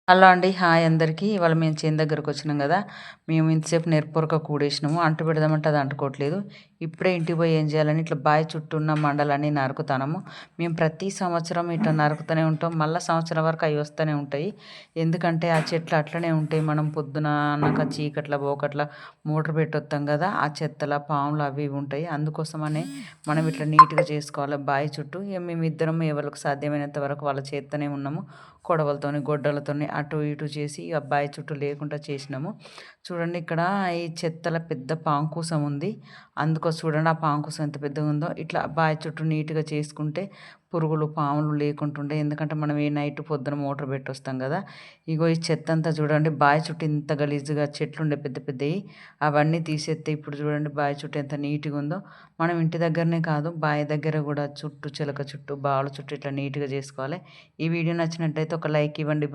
Hello అండి. Hi అందరికీ. ఇవాళ మేము చేను దగ్గరకొచ్చినాం గదా! మేము ఇంతసేపు నెరపొరక కూడేసినాము. అంటు పెడదామంటే అది అంటుకోవట్లేదు. ఇప్పుడే ఇంటికి పోయి ఏం చేయాలని ఇట్లా బావి చుట్టూ ఉన్న మండలన్నీ నరుకుతాన్నాము. మేము ప్రతి సంవత్సరం ఇట్లా నరుకుతూనే ఉంటాం. మళ్ళా సంవత్సరం వరకు అవి వస్తూనే ఉంటాయి. ఎందుకంటే ఆ చెట్లు అట్లనే ఉంటాయి. మనం పొద్దున అన్నాక చీకట్ల పోకట్ల మోటర్ పెట్టొత్తాం గదా! ఆ చెత్తల పాములు అవి ఇవి ఉంటాయి. అందుకోసమనే మనం ఇట్లా నీట్‌గా చేసుకోవాలి బావి చుట్టూ. ఇగ మేమిద్దరం ఎవరికి సాధ్యమైనంత వరకు వాళ్ళ చేత్తనే ఉన్నాము. కొడవలతోని, గొడ్డలతోని అటు ఇటు చేసి ఆ బావి చుట్టూ లేకుండా చేసినాము. చూడండి ఇక్కడ ఈ చెత్తల పెద్ద పాంకుసం ఉంది. చూడండి ఆ పాంకుసం ఎంత పెద్దగుందో. ఇట్లా బావి చుట్టూ నీట్‌గా చేసుకుంటే పురుగులు, పాములు లేకుంటుండే. ఎందుకంటే మనం ఏ నైట్ పొద్దున మోటర్ పెట్టొస్తాం గదా! ఇగో ఈ చెత్తంతా చూడండి బావి చుట్టూ ఇంత గలీజుగా చెట్లుండే పెద్ద పెద్దయి. అవన్నీ తీసేత్తే ఇప్పుడు చూడండి బావి చుట్టూ ఎంత నీట్‌గుందో. మనం ఇంటి దగ్గరనే కాదు బావి దగ్గర గూడా చుట్టూ చిలక చుట్టూ, బావుల చుట్టూ ఇట్లా నీట్‌గా చేసుకోవాలి. ఈ వీడియో నచ్చినట్టయితే ఒక లైక్ ఇవ్వండి.